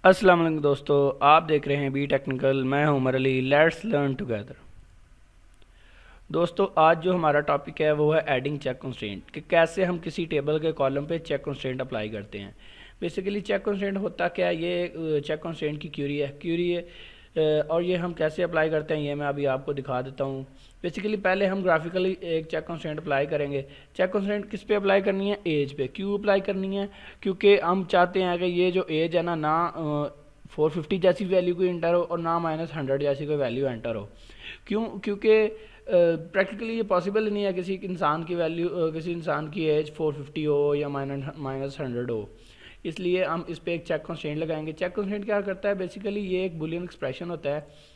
अस्सलाम वालेकुम दोस्तों, आप देख रहे हैं बी टेक्निकल। मैं हूं Umar Ali. Let's learn together. दोस्तों, आज जो हमारा टॉपिक है वो है एडिंग चेक कंस्ट्रेंट, कि कैसे हम किसी टेबल के कॉलम पे चेक कंस्ट्रेंट अप्लाई करते हैं। बेसिकली चेक कंस्ट्रेंट होता क्या है, ये चेक कंस्ट्रेंट की क्यूरी है और ये हम कैसे अप्लाई करते हैं ये मैं अभी आपको दिखा देता हूँ। बेसिकली पहले हम ग्राफिकली एक चेक कंस्ट्रेंट अप्लाई करेंगे। चेक कंस्ट्रेंट किस पे अप्लाई करनी है? एज पे। क्यों अप्लाई करनी है? क्योंकि हम चाहते हैं कि ये जो एज है ना 450 जैसी वैल्यू कोई इंटर हो और ना -100 जैसी कोई वैल्यू एंटर हो। क्यों? क्योंकि प्रैक्टिकली ये पॉसिबल नहीं है किसी इंसान की वैल्यू किसी इंसान की एज 450 हो या -100 हो। इसलिए हम इस पर एक चेक कंस्ट्रेंट लगाएंगे। चेक कंस्ट्रेंट क्या करता है? बेसिकली ये एक बूलियन एक्सप्रेशन होता है।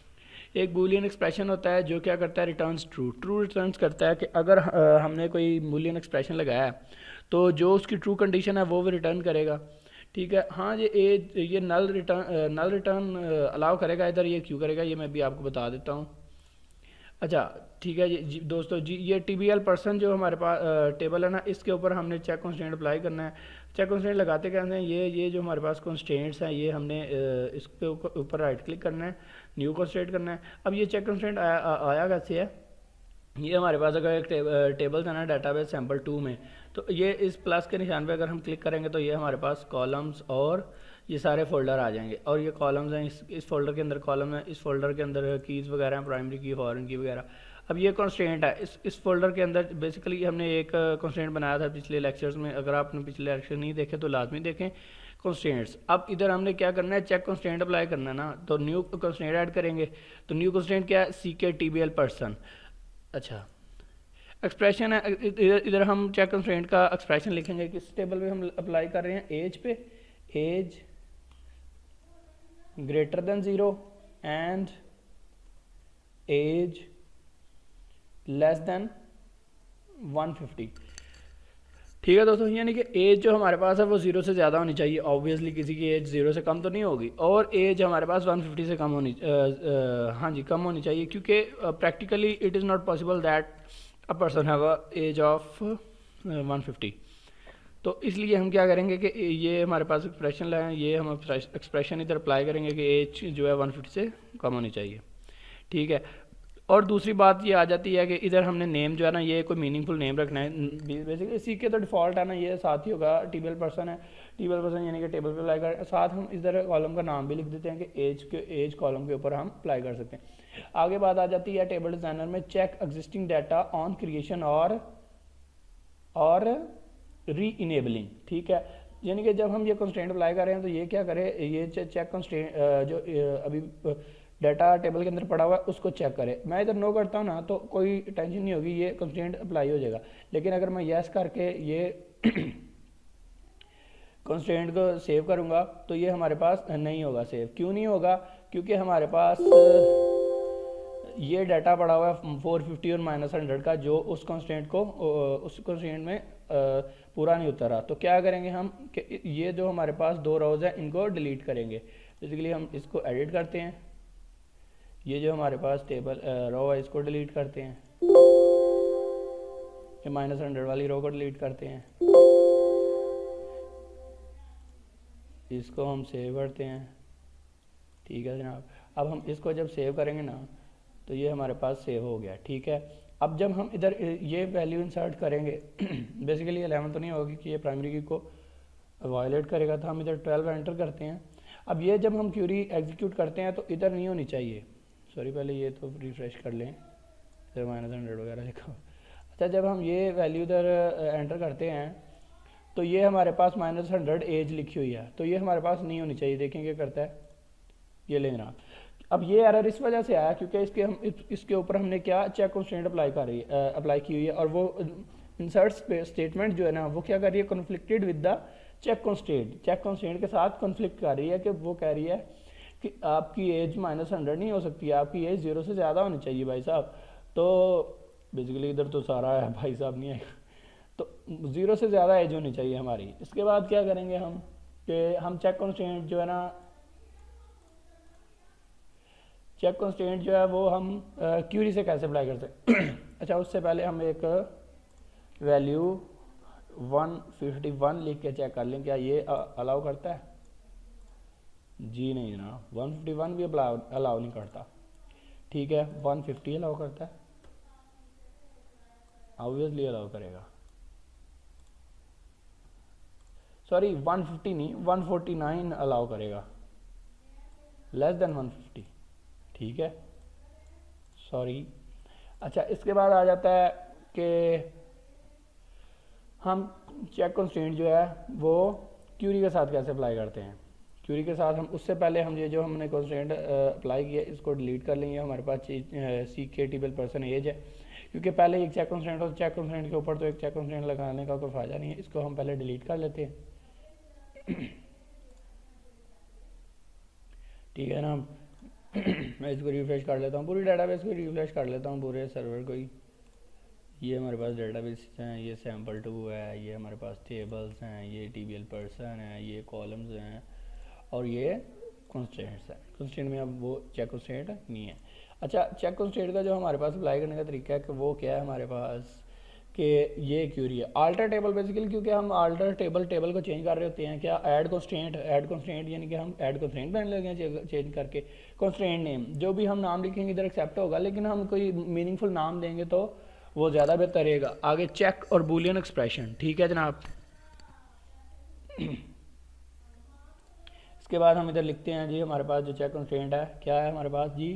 एक बूलियन एक्सप्रेशन होता है जो क्या करता है? Returns true. ट्रू रिटर्न्स करता है कि अगर हमने कोई बूलियन एक्सप्रेशन लगाया है तो जो उसकी ट्रू कंडीशन है वो रिटर्न करेगा। ठीक है। हाँ, ये नल रिटर्न अलाउ करेगा इधर। ये क्यों करेगा ये मैं भी आपको बता देता हूँ। अच्छा, ठीक है जी दोस्तों जी, ये टीबीएल पर्सन जो हमारे पास टेबल है ना, इसके ऊपर हमने चेक कंस्ट्रेंट अप्लाई करना है। चेक कंस्ट्रेंट लगाते कहते हैं ये जो हमारे पास कंस्ट्रेंट्स हैं ये हमने इसके ऊपर राइट क्लिक करना है, न्यू कंस्ट्रेंट करना है। अब ये चेक कंस्ट्रेंट आया कैसे है? ये हमारे पास अगर एक टेबल था ना डाटाबेस सैम्पल 2 में, तो ये इस प्लस के निशान पे अगर हम क्लिक करेंगे तो ये हमारे पास कॉलम्स और ये सारे फोल्डर आ जाएंगे। और ये कॉलम्स हैं, इस फोल्डर के अंदर कॉलम है, इस फोल्डर के अंदर कीज़ वगैरह हैं, प्राइमरी की, फॉरेन की वगैरह। अब ये कंस्ट्रेंट है इस फोल्डर के अंदर। बेसिकली हमने एक कंस्ट्रेंट बनाया था पिछले लेक्चर्स में। अगर आपने पिछले लेक्चर नहीं देखे तो लाजमी देखें कंस्ट्रेंट्स। अब इधर हमने क्या करना है? चेक कंस्ट्रेंट अप्लाई करना है ना, तो न्यू कंस्ट्रेंट ऐड करेंगे। तो न्यू कंस्ट्रेंट क्या है? CK person. अच्छा, एक्सप्रेशन है इधर हम चेक कंस्ट्रेंट का एक्सप्रेशन लिखेंगे। किस टेबल पे हम अप्लाई कर रहे हैं? एज पे। Age greater than 0 and age less than 150। ठीक है दोस्तों, यानी कि एज जो हमारे पास है वो 0 से ज़्यादा होनी चाहिए। ऑब्वियसली किसी की एज 0 से कम तो नहीं होगी। और एज हमारे पास 150 से कम होनी हाँ जी, कम होनी चाहिए, क्योंकि practically it is not possible that a person have a age of 150। तो इसलिए हम क्या करेंगे कि ये हमारे पास एक्सप्रेशन लाएँ, ये हम एक्सप्रेशन इधर अप्लाई करेंगे कि एज जो है 150 से कम होनी चाहिए। ठीक है। और दूसरी बात ये आ जाती है कि इधर हमने नेम जो है ना, ये कोई मीनिंगफुल नेम रखना है। बेसिकली इसी के तो डिफ़ॉल्ट है ना, ये साथ ही होगा। टेबल पर्सन है, टेबल पर्सन यानी कि टेबल पे अप्लाई कर, साथ हम इधर कॉलम का नाम भी लिख देते हैं कि एज कॉलम के ऊपर हम अप्लाई कर सकते हैं। आगे बात आ जाती है टेबल डिज़ाइनर में, check existing data on creation और री इनेबलिंग। ठीक है। यानी कि जब हम ये कंस्ट्रेंट अप्लाई कर रहे हैं तो ये क्या करे? ये चेक कंस्ट्रेंट जो अभी डाटा टेबल के अंदर पड़ा हुआ है उसको चेक करे। मैं इधर नो करता हूँ ना तो कोई टेंशन नहीं होगी, ये कंस्ट्रेंट अप्लाई हो जाएगा। लेकिन अगर मैं यस करके ये कंस्ट्रेंट को सेव करूँगा तो ये हमारे पास नहीं होगा सेव। क्यों नहीं होगा? क्योंकि हमारे पास ये डाटा पड़ा हुआ है 450 और -100 का, जो उस कंस्ट्रेंट में पूरा नहीं उतरा। तो क्या करेंगे हम कि ये जो हमारे पास 2 रोज हैं इनको डिलीट करेंगे। बेसिकली हम इसको एडिट करते हैं, ये जो हमारे पास टेबल रो है इसको डिलीट करते हैं, ये -100 वाली रो को डिलीट करते हैं, इसको हम सेव करते हैं। ठीक है जनाब। अब हम इसको जब सेव करेंगे ना तो ये हमारे पास सेव हो गया। ठीक है। अब जब हम इधर ये वैल्यू इंसर्ट करेंगे बेसिकली 11 तो नहीं होगी कि ये प्राइमरी की को वायलेट करेगा, तो हम इधर 12 एंटर करते हैं। अब ये जब हम क्यूरी एग्जीक्यूट करते हैं तो इधर नहीं होनी चाहिए। सॉरी, पहले ये तो रिफ्रेश कर लें, इधर -100 वगैरह लिखा। अच्छा, जब हम ये वैल्यू इधर एंटर करते हैं तो ये हमारे पास -100 एज लिखी हुई है, तो ये हमारे पास नहीं होनी चाहिए। देखें क्या करता है, ये ले रहा। अब ये एरर इस वजह से आया क्योंकि इसके ऊपर हमने क्या चेक कंस्ट्रेंट अप्लाई की हुई है, और वो इंसर्ट स्टेटमेंट जो है ना वो क्या कर रही है? Conflicted with the check constraint के साथ कॉन्फ्लिक्ट कर रही है, कि वो कह रही है कि आपकी एज -100 नहीं हो सकती, आपकी एज 0 से ज़्यादा होनी चाहिए भाई साहब। तो बेसिकली इधर तो सारा है भाई साहब नहीं आएगा, तो 0 से ज़्यादा एज होनी चाहिए हमारी। इसके बाद क्या करेंगे हम कि हम चेक कंस्ट्रेंट जो है ना, चेक कंस्ट्रेंट जो है वो हम क्यूरी से कैसे अप्लाई करते हैं अच्छा, उससे पहले हम एक वैल्यू 151 लिख के चेक कर लें क्या ये अलाउ करता है। जी नहीं जनाब, 151 भी अलाउ नहीं करता। ठीक है, 150 अलाउ करता है, ऑब्वियसली अलाउ करेगा। सॉरी 150 नहीं, 149 अलाउ करेगा, लेस देन 150। ठीक है, सॉरी। अच्छा, इसके बाद आ जाता है कि हम चेक कंस्ट्रेंट जो है वो क्यूरी के साथ कैसे अप्लाई करते हैं। क्यूरी के साथ हम उससे पहले हम ये जो हमने कंस्ट्रेंट अप्लाई किया इसको डिलीट कर लेंगे। हमारे पास सी के टेबल पर्सन एज है, क्योंकि पहले एक चेक कंस्ट्रेंट हो, चेक कंस्ट्रेंट के ऊपर तो एक चेक कंस्ट्रेंट लगाने का कोई फ़ायदा नहीं है, इसको हम पहले डिलीट कर लेते हैं। ठीक है ना। मैं इसको रिफ्रेश कर लेता हूँ, पूरी डाटाबेस को रिफ्रेश कर लेता हूँ, पूरे सर्वर को ही। ये हमारे पास डेटाबेस हैं, ये सैम्पल 2 है, ये हमारे पास टेबल्स हैं, ये टीबीएल पर्सन है, ये कॉलम्स हैं, और ये कंस्ट्रेंट्स हैं। कंस्ट्रेंट में अब वो चेक कंस्ट्रेंट नहीं है। अच्छा, चेक कंस्ट्रेंट का जो हमारे पास अप्लाई करने का तरीका है कि वो क्या है हमारे पास, कि ये क्यूरी है आल्टर टेबल बेसिकली, क्योंकि हम आल्टर टेबल को चेंज कर रहे होते हैं। क्या ऐड कंस्ट्रेंट यानी कि हम ऐड कंस्ट्रेंट बन लगे हैं चेंज करके। कंस्ट्रेंट नेम जो भी हम नाम लिखेंगे इधर एक्सेप्ट होगा, लेकिन हम कोई मीनिंगफुल नाम देंगे तो वो ज़्यादा बेहतर रहेगा। आगे चेक और बूलियन एक्सप्रेशन। ठीक है जनाब। इसके बाद हम इधर लिखते हैं जी, हमारे पास जो चेक कंस्ट्रेंट है क्या है हमारे पास जी,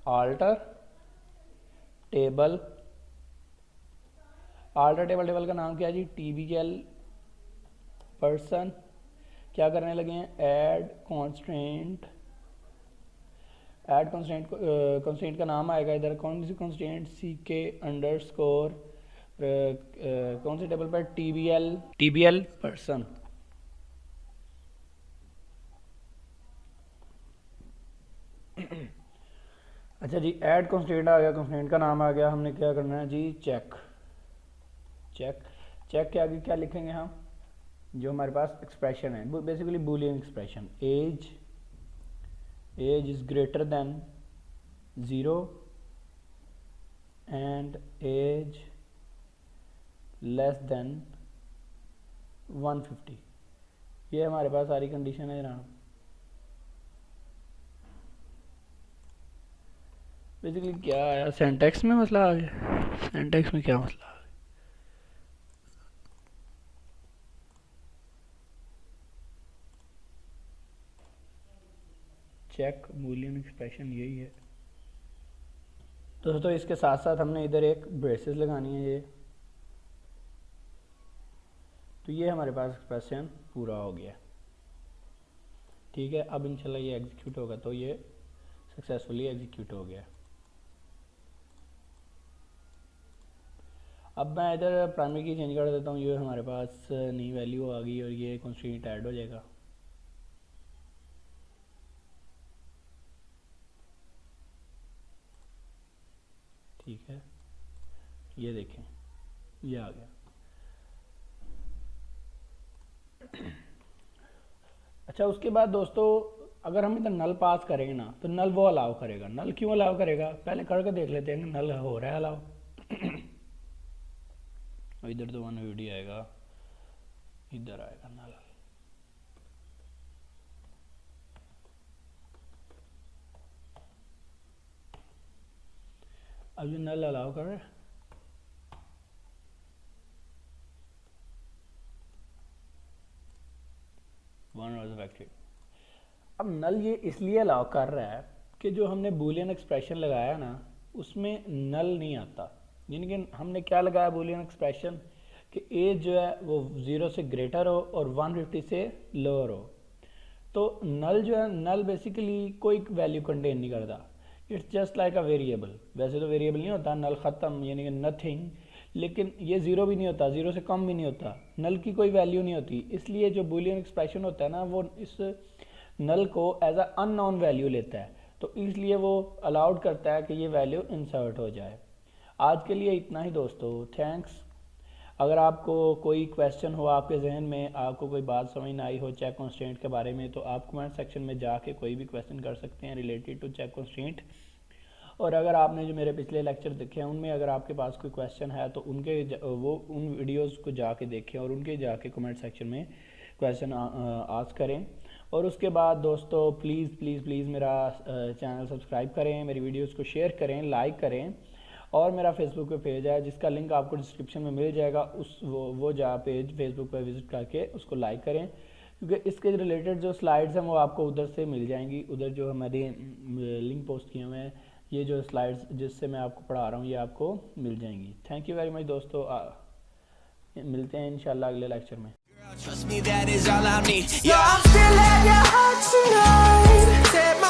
आल्टर टेबल। आल्टर टेबल का नाम क्या है जी, टीबीएल पर्सन। क्या करने लगे हैं, ऐड कंस्ट्रेंट का नाम आएगा इधर, कौन सी कंस्ट्रेंट, सी के अंडरस्कोर कौन से टेबल पर, टीबीएल पर्सन। अच्छा जी, ऐड कंस्ट्रेंट आ गया, कंस्ट्रेंट का नाम आ गया, हमने क्या करना है जी, चेक के आगे क्या लिखेंगे हम, जो हमारे पास एक्सप्रेशन है basically Boolean expression, age is greater than 0 and age less than 150। ये हमारे पास सारी कंडीशन है जनाब। बेसिकली क्या आया, सिंटैक्स में मसला आ गया। सिंटैक्स में क्या मसला आ गया, चेक बूलियन एक्सप्रेशन यही है दोस्तों। इसके साथ साथ हमने इधर एक ब्रेसेस लगानी है ये, तो ये हमारे पास एक्सप्रेशन पूरा हो गया। ठीक है, अब इंशाल्लाह ये एग्जीक्यूट होगा तो ये सक्सेसफुली एग्जीक्यूट हो गया। अब मैं इधर प्राइमरी की चेंज कर देता हूँ, ये हमारे पास नई वैल्यू आ गई और ये कंस्ट्रेंट ऐड हो जाएगा। ठीक है, ये देखें ये आ गया। अच्छा, उसके बाद दोस्तों अगर हम इधर नल पास करेंगे ना तो नल वो अलाउ करेगा। नल क्यों अलाउ करेगा, पहले करके देख लेते हैं नल हो रहा है अलाउ। इधर तो वन वीडियो आएगा, इधर आएगा नल। अब ये नल अलाउ कर रहे हैं, अब नल ये इसलिए अलाउ कर रहा है कि जो हमने बूलियन एक्सप्रेशन लगाया ना उसमें नल नहीं आता। यानी कि हमने क्या लगाया बूलियन एक्सप्रेशन कि एज जो है वो 0 से ग्रेटर हो और 150 से लोअर हो। तो नल जो है, नल बेसिकली कोई वैल्यू कंटेन नहीं करता, it's just like a variable. वैसे तो वेरिएबल नहीं होता नल, ख़त्म यानी कि नथिंग, लेकिन ये 0 भी नहीं होता, 0 से कम भी नहीं होता, नल की कोई वैल्यू नहीं होती। इसलिए जो बूलियन एक्सप्रेशन होता है ना वो इस नल को एज अ अननोन वैल्यू लेता है, तो इसलिए वो अलाउड करता है कि ये वैल्यू इंसर्ट हो जाए। आज के लिए इतना ही दोस्तों, थैंक्स। अगर आपको कोई क्वेश्चन हो आपके जहन में, आपको कोई बात समझ ना आई हो चेक कंस्ट्रेंट के बारे में, तो आप कमेंट सेक्शन में जाके कोई भी क्वेश्चन कर सकते हैं रिलेटेड टू चेक कंस्ट्रेंट। और अगर आपने जो मेरे पिछले लेक्चर देखे हैं उनमें अगर आपके पास कोई क्वेश्चन है तो उन वीडियोज़ को जाके देखें और उनके जाके कमेंट सेक्शन में क्वेश्चन आस्क करें। और उसके बाद दोस्तों प्लीज़ प्लीज़ प्लीज़ मेरा चैनल सब्सक्राइब करें, मेरी वीडियोस को शेयर करें, लाइक करें, और मेरा फेसबुक पे पेज है जिसका लिंक आपको डिस्क्रिप्शन में मिल जाएगा, उस वो जा पेज फेसबुक पे विज़िट करके उसको लाइक करें, क्योंकि इसके रिलेटेड जो स्लाइड्स हैं वो आपको उधर से मिल जाएंगी। उधर जो हमारे लिंक पोस्ट किए हुए हैं, ये जो स्लाइड्स जिससे मैं आपको पढ़ा रहा हूँ ये आपको मिल जाएंगी। थैंक यू वेरी मच दोस्तों, मिलते हैं इंशाल्लाह अगले लेक्चर में। Trust me, that is all I need. Yeah, I'm still at your heart tonight. Set my